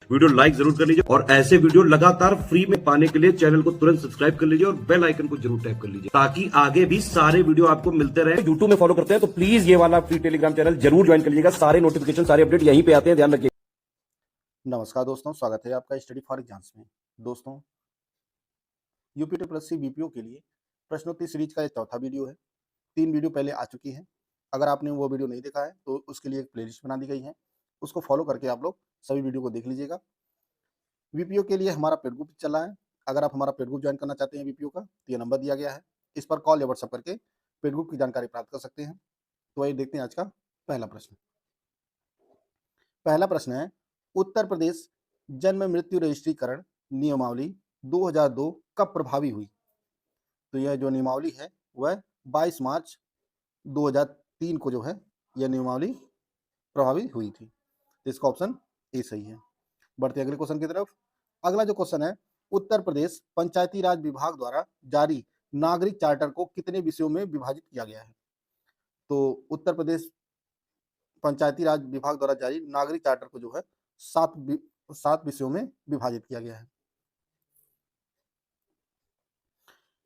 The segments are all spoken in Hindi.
वीडियो लाइक जरूर कर लीजिए और ऐसे वीडियो लगातार फ्री में पाने के लिए चैनल को तुरंत सब्सक्राइब कर लीजिए और बेल आइकन को जरूर टैप कर लीजिए ताकि आगे भी सारे वीडियो आपको मिलते रहे। यूट्यूब में फॉलो करते हैं तो प्लीज ये वाला फ्री टेलीग्राम चैनल जरूर ज्वाइन कर लीजिएगा। सारे नोटिफिकेशन सारे अपडेट यहीं पे आते हैं, ध्यान रखिए। नमस्कार दोस्तों, स्वागत है आपका स्टडी फॉर एग्जाम्स में। दोस्तों, यूपीटी प्लस सी बीपीओ के लिए प्रश्नोत्तरी सीरीज का ये चौथा वीडियो है। 3 वीडियो पहले आ चुकी हैं। अगर आपने वो वीडियो नहीं देखा है तो उसके लिए एक प्लेलिस्ट बना दी गई है, उसको फॉलो करके आप लोग सभी वीडियो को देख लीजिएगा। बीपीओ के लिए हमारा पेड ग्रुप चल रहा है। अगर आप हमारा पेड ग्रुप ज्वाइन करना चाहते हैं बीपीओ का, तो ये नंबर दिया गया है, इस पर कॉल या व्हाट्सएप करके पेड ग्रुप की जानकारी प्राप्त कर सकते हैं। तो आइए देखते हैं आज का पहला प्रश्न। पहला प्रश्न है, उत्तर प्रदेश जन्म मृत्यु रजिस्ट्रीकरण नियमावली 2002 कब प्रभावी हुई? तो यह जो नियमावली है वह 22 मार्च 2003 को जो है यह नियमावली प्रभावी हुई थी। तो इसका ऑप्शन ए सही है। बढ़ते अगले क्वेश्चन की तरफ। अगला जो क्वेश्चन है, उत्तर प्रदेश पंचायती राज विभाग द्वारा जारी नागरिक चार्टर को कितने विषयों में विभाजित किया गया है? तो उत्तर प्रदेश पंचायती राज विभाग द्वारा जारी नागरिक चार्टर को जो है 7 विषयों में विभाजित किया गया है।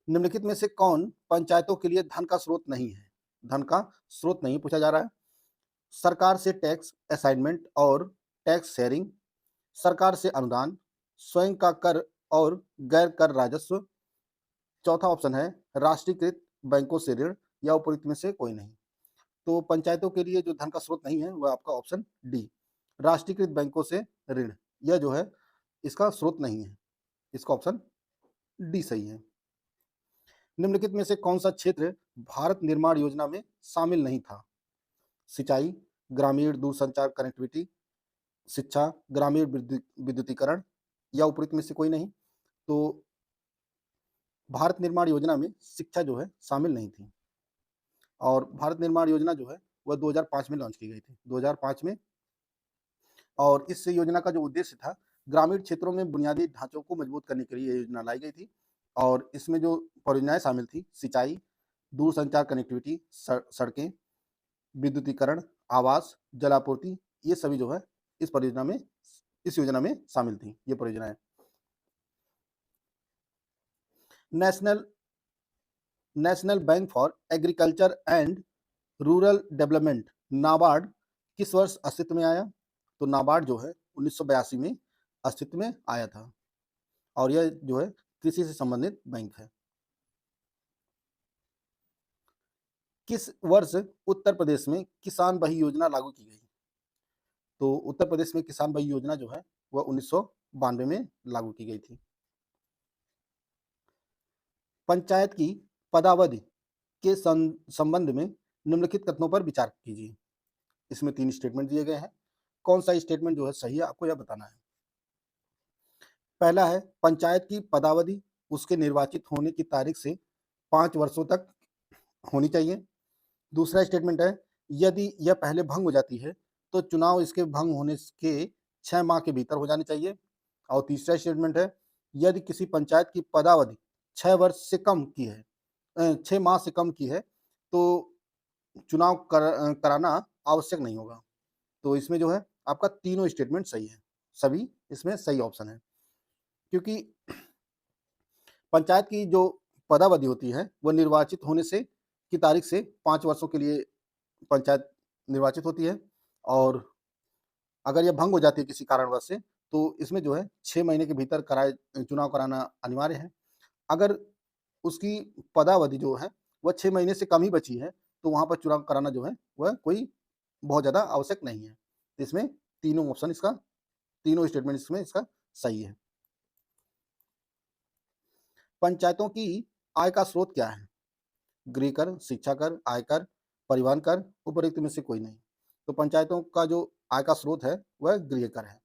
निम्नलिखित में से कौन पंचायतों के लिए धन का स्रोत नहीं है? धन का स्रोत नहीं पूछा जा रहा है। सरकार से टैक्स असाइनमेंट और टैक्स शेयरिंग, सरकार से अनुदान, स्वयं का कर और गैर कर राजस्व। चौथा ऑप्शन है राष्ट्रीयकृत बैंकों से ऋण, या उपरोक्त में से कोई नहीं। तो पंचायतों के लिए जो धन का स्रोत नहीं है वह आपका ऑप्शन डी, राष्ट्रीयकृत बैंकों से ऋण, यह जो है इसका स्रोत नहीं है। इसका ऑप्शन डी सही है। निम्नलिखित में से कौन सा क्षेत्र भारत निर्माण योजना में शामिल नहीं था? सिंचाई, ग्रामीण दूरसंचार कनेक्टिविटी, शिक्षा, ग्रामीण विद्युतीकरण, या उपरोक्त में से कोई नहीं। तो भारत निर्माण योजना में शिक्षा जो है शामिल नहीं थी। और भारत निर्माण योजना जो है वह 2005 में लॉन्च की गई थी, 2005 में। और इस योजना का जो उद्देश्य था, ग्रामीण क्षेत्रों में बुनियादी ढांचों को मजबूत करने के लिए ये योजना लाई गई थी। और इसमें जो परियोजनाएं शामिल थी, सिंचाई, दूरसंचार कनेक्टिविटी, सड़कें, विद्युतीकरण, आवास, जलापूर्ति, ये सभी जो है इस योजना में शामिल थी ये परियोजनाएं। National bank for agriculture and rural development NABARD किस वर्ष अस्तित्व में आया? तो नाबार्ड जो है 1982 में अस्तित्व में आया था और यह जो है कृषि से संबंधित बैंक है। किस वर्ष उत्तर प्रदेश में किसान बही योजना लागू की गई? तो उत्तर प्रदेश में किसान बही योजना जो है वह 1992 में लागू की गई थी। पंचायत की पदावधि के संबंध में निम्नलिखित कथनों पर विचार कीजिए। इसमें 3 स्टेटमेंट दिए गए हैं। कौन सा स्टेटमेंट जो है सही है आपको यह बताना है। पहला है, पंचायत की पदावधि उसके निर्वाचित होने की तारीख से 5 वर्षों तक होनी चाहिए। दूसरा स्टेटमेंट है, यदि यह पहले भंग हो जाती है तो चुनाव इसके भंग होने के 6 माह के भीतर हो जाने चाहिए। और तीसरा स्टेटमेंट है, यदि किसी पंचायत की पदावधि 6 वर्ष से कम की है, 6 माह से कम की है, तो चुनाव कराना आवश्यक नहीं होगा। तो इसमें जो है आपका तीनों स्टेटमेंट सही है, सभी इसमें सही ऑप्शन है। क्योंकि पंचायत की जो पदावधि होती है वह निर्वाचित होने से की तारीख से 5 वर्षों के लिए पंचायत निर्वाचित होती है। और अगर यह भंग हो जाती है किसी कारणवश से, तो इसमें जो है 6 महीने के भीतर चुनाव कराना अनिवार्य है। अगर उसकी पदावधि जो है वह 6 महीने से कम ही बची है, तो वहाँ पर चुनाव कराना जो है वह कोई बहुत ज़्यादा आवश्यक नहीं है। इसमें तीनों ऑप्शन इसका, तीनों स्टेटमेंट इसमें इसका सही है। पंचायतों की आय का स्रोत क्या है? गृह कर, शिक्षा कर, आयकर, परिवहन कर, उपरोक्त में से कोई नहीं। तो पंचायतों का जो आय का स्रोत है वह गृह कर है।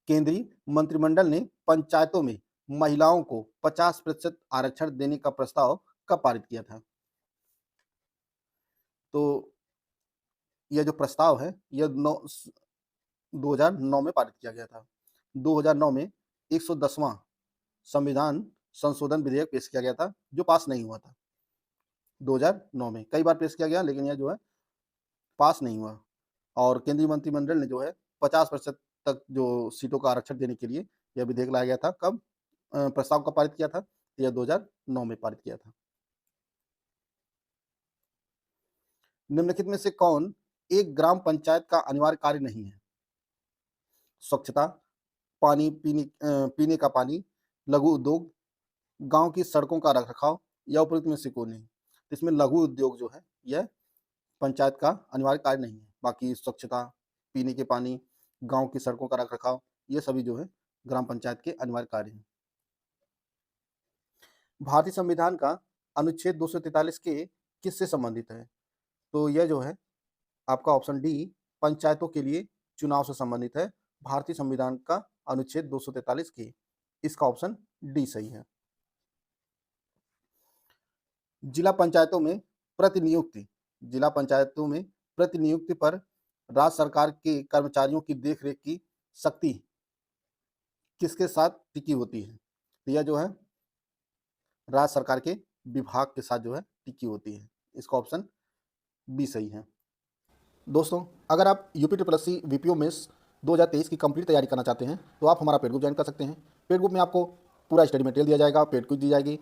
केंद्रीय मंत्रिमंडल ने पंचायतों में महिलाओं को 50% आरक्षण देने का प्रस्ताव कब पारित किया था? तो यह जो प्रस्ताव है यह 2009 में पारित किया गया था। 2009 में 110वां संविधान संशोधन विधेयक पेश किया गया था, जो पास नहीं हुआ था। 2009 में कई बार पेश किया गया, लेकिन यह जो है पास नहीं हुआ। और केंद्रीय मंत्रिमंडल ने जो है 50% तक जो सीटों का आरक्षण देने के लिए यह विधेयक लाया गया था। कब प्रस्ताव कब पारित किया था? तो यह 2009 में पारित किया था। निम्नलिखित में से कौन एक ग्राम पंचायत का अनिवार्य कार्य नहीं है? स्वच्छता, पीने का पानी, लघु उद्योग, गाँव की सड़कों का रखरखाव या उपरोक्त में से कोई नहीं। तो इसमें लघु उद्योग जो है यह पंचायत का अनिवार्य कार्य नहीं है। बाकी स्वच्छता, पीने के पानी, गाँव की सड़कों का रखरखाव ये सभी जो है ग्राम पंचायत के अनिवार्य कार्य हैं। भारतीय संविधान का अनुच्छेद 243 के किससे संबंधित है? तो यह जो है आपका ऑप्शन डी पंचायतों के लिए चुनाव से संबंधित है। भारतीय संविधान का अनुच्छेद 243 के, इसका ऑप्शन डी सही है। जिला पंचायतों में प्रतिनियुक्ति जिला पंचायतों में प्रतिनियुक्ति पर राज्य सरकार के कर्मचारियों की देखरेख की शक्ति किसके साथ टिकी होती है? तो यह जो है राज्य सरकार के विभाग के साथ जो है टिकी होती है। इसका ऑप्शन बी सही है। दोस्तों, अगर आप यूपी वीपीओ मेंस 2023 की कंप्लीट तैयारी करना चाहते हैं तो आप हमारा पेड ग्रुप ज्वाइन कर सकते हैं। पेड ग्रुप में आपको पूरा स्टडी मटेरियल दिया जाएगा, पेड क्विज दी जाएगी,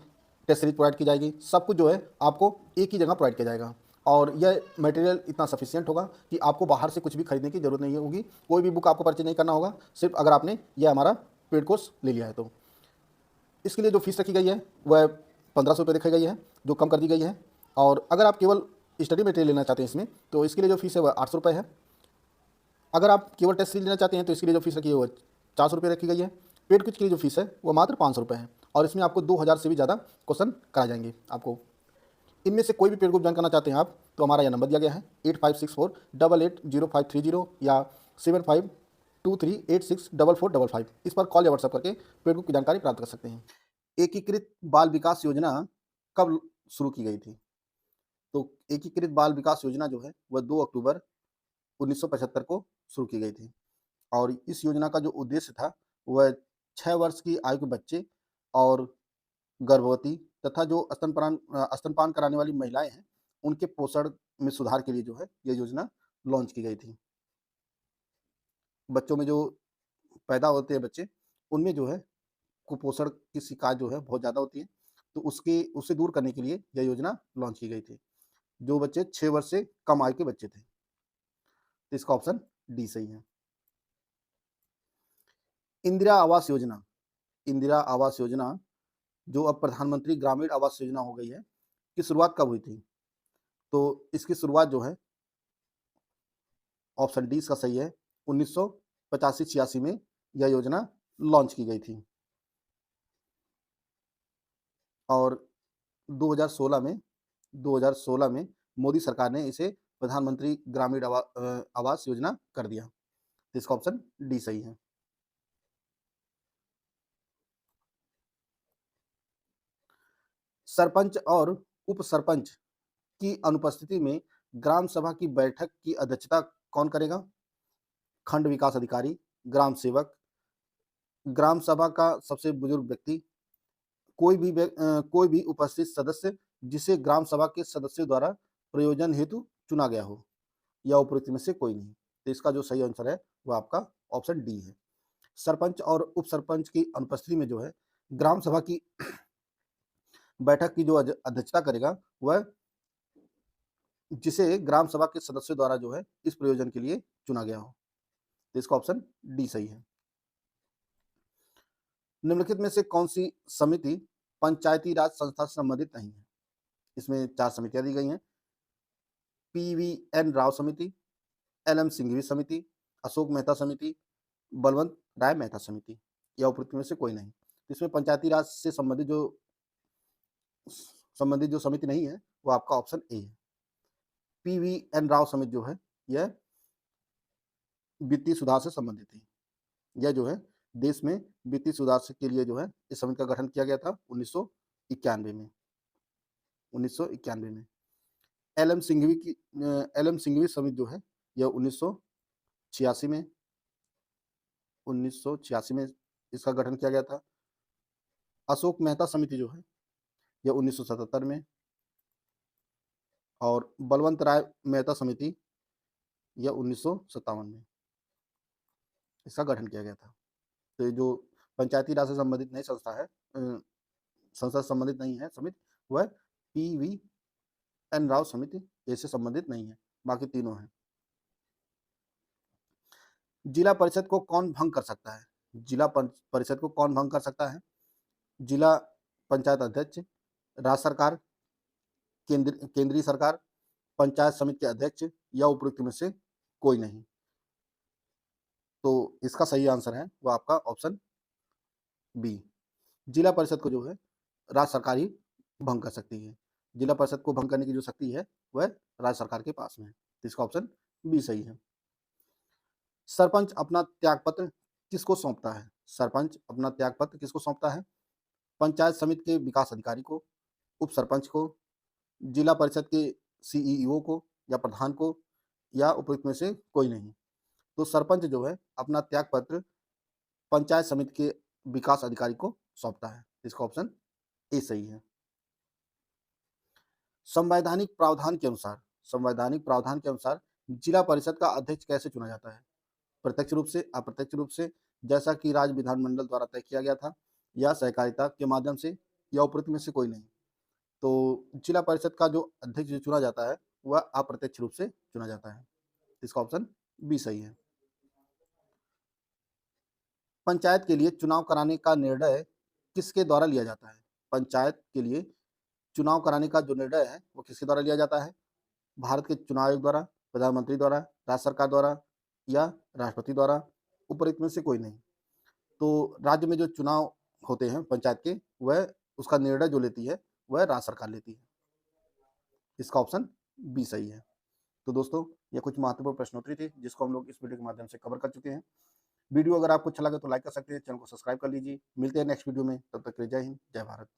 टेस्ट सीरीज प्रोवाइड की जाएगी, सब कुछ जो है आपको एक ही जगह प्रोवाइड किया जाएगा। और यह मटेरियल इतना सफिशिएंट होगा कि आपको बाहर से कुछ भी खरीदने की जरूरत नहीं होगी, कोई भी बुक आपको परचेज नहीं करना होगा, सिर्फ अगर आपने यह हमारा पेड कोर्स ले लिया है तो। इसके लिए जो फीस रखी गई है वह 1500 रुपये रखी गई है, जो कम कर दी गई है। और अगर आप केवल स्टडी मटेरियल लेना चाहते हैं इसमें तो इसके लिए जो फीस है वह 800 रुपये है। अगर आप केवल टेस्ट सीरीज लेना चाहते हैं तो इसके लिए जो फीस रखी है वो 400 रुपये रखी गई है। पेड क्विज के लिए जो फीस है वो मात्र 500 रुपये है और इसमें आपको 2000 से भी ज़्यादा क्वेश्चन कराए जाएंगे। आपको इनमें से कोई भी पेड ग्रुप ज्वाइन करना चाहते हैं आप तो हमारा यह नंबर दिया गया है 8564880530 या 7523864455। इस पर कॉल या व्हाट्सएप करके पेड ग्रुप की जानकारी प्राप्त कर सकते हैं। एकीकृत बाल विकास योजना कब शुरू की गई थी? तो एकीकृत बाल विकास योजना जो है वह 2 अक्टूबर 1975 को शुरू की गई थी और इस योजना का जो उद्देश्य था वह 6 वर्ष की आयु के बच्चे और गर्भवती तथा जो स्तनपान कराने वाली महिलाएं हैं उनके पोषण में सुधार के लिए जो है यह योजना लॉन्च की गई थी। बच्चों में जो पैदा होते हैं बच्चे उनमें जो है कुपोषण की शिकायत जो है बहुत ज़्यादा होती है, तो उसे दूर करने के लिए यह योजना लॉन्च की गई थी। जो बच्चे 6 वर्ष से कम आयु के बच्चे थे, तो इसका ऑप्शन डी सही है। इंदिरा आवास योजना जो अब प्रधानमंत्री ग्रामीण आवास योजना हो गई है, की शुरुआत कब हुई थी? तो इसकी शुरुआत जो है ऑप्शन डी इसका सही है 1985-86 में यह योजना लॉन्च की गई थी और 2016 में मोदी सरकार ने इसे प्रधानमंत्री ग्रामीण आवास योजना कर दिया। तो इसका ऑप्शन डी सही है। सरपंच और उप सरपंच की अनुपस्थिति में ग्राम सभा की बैठक की अध्यक्षता कौन करेगा? खंड विकास अधिकारी, ग्राम सेवक, ग्राम सभा का सबसे बुजुर्ग व्यक्ति, कोई भी उपस्थित सदस्य जिसे ग्राम सभा के सदस्यों द्वारा प्रयोजन हेतु चुना गया हो या उपरोक्त में से कोई नहीं। तो इसका जो सही आंसर है वह आपका ऑप्शन डी है। सरपंच और उप सरपंच की अनुपस्थिति में जो है ग्राम सभा की बैठक की जो अध्यक्षता करेगा वह जिसे ग्राम सभा के सदस्यों द्वारा जो है इस प्रयोजन के लिए चुना गया हो। तो इसका ऑप्शन डी सही है। निम्नलिखित में से कौन सी समिति पंचायती राज संस्था से संबंधित नहीं है? इसमें 4 समितियां दी गई हैं। PVN राव समिति, LM सिंघवी समिति, अशोक मेहता समिति, बलवंत राय मेहता समिति या उपरोक्त में से कोई नहीं। इसमें पंचायती राज से संबंधित जो समिति नहीं है वो आपका ऑप्शन ए है। PVN राव समिति जो है यह वित्तीय सुधार से संबंधित है। यह जो है देश में वित्तीय सुधार के लिए जो है इस समिति का गठन किया गया था 1991 में। LM सिंघवी समिति जो है यह 1986 में इसका गठन किया गया था। अशोक मेहता समिति जो है यह 1977 में और बलवंत राय मेहता समिति यह 1957 में। इसका गठन किया गया था। तो ये जो पंचायती राज से संबंधित नई संस्था है, संसद संबंधित नहीं है समिति, वह PVN राव समिति इससे संबंधित नहीं है, बाकी तीनों हैं। जिला परिषद को कौन भंग कर सकता है? जिला परिषद को कौन भंग कर सकता है? जिला पंचायत अध्यक्ष, राज्य सरकार, केंद्रीय सरकार, पंचायत समिति के अध्यक्ष या उपरोक्त में से कोई नहीं। तो इसका सही आंसर है वो आपका ऑप्शन बी। जिला परिषद को जो है राज्य सरकार ही भंग कर सकती है। जिला परिषद को भंग करने की जो शक्ति है वह राज्य सरकार के पास में है। तो इसका ऑप्शन बी सही है। सरपंच अपना त्यागपत्र किसको सौंपता है? सरपंच अपना त्यागपत्र किसको सौंपता है? पंचायत समिति के विकास अधिकारी को, उप सरपंच को, जिला परिषद के CEO को या प्रधान को, या उपयुक्त में से कोई नहीं। तो सरपंच जो है अपना त्यागपत्र पंचायत समिति के विकास अधिकारी को सौंपता है। इसका ऑप्शन ए सही है। संवैधानिक प्रावधान के अनुसार जिला परिषद का अध्यक्ष कैसे चुना जाता है? प्रत्यक्ष रूप से, अप्रत्यक्ष रूप से, जैसा कि राज्य विधानमंडल द्वारा तय किया गया था, या सहकारिता के माध्यम से, या उपरोक्त में से कोई नहीं। तो जिला परिषद का जो अध्यक्ष जो चुना जाता है वह अप्रत्यक्ष रूप से चुना जाता है। इसका ऑप्शन बी सही है। पंचायत के लिए चुनाव कराने का निर्णय किसके द्वारा लिया जाता है? पंचायत के लिए चुनाव कराने का जो निर्णय है वो किसके द्वारा लिया जाता है? भारत के चुनाव आयोग द्वारा, प्रधानमंत्री द्वारा, राज्य सरकार द्वारा, या राष्ट्रपति द्वारा, उपरोक्त में से कोई नहीं। तो राज्य में जो चुनाव होते हैं पंचायत के, वह उसका निर्णय जो लेती है वह राज्य सरकार लेती है। इसका ऑप्शन बी सही है। तो दोस्तों, ये कुछ महत्वपूर्ण प्रश्नोत्तरी थी जिसको हम लोग इस वीडियो के माध्यम से कवर कर चुके हैं। वीडियो अगर आपको अच्छा लगे तो लाइक कर सकते हैं, चैनल को सब्सक्राइब कर लीजिए। मिलते हैं नेक्स्ट वीडियो में, तब तक के लिए जय हिंद, जय भारत।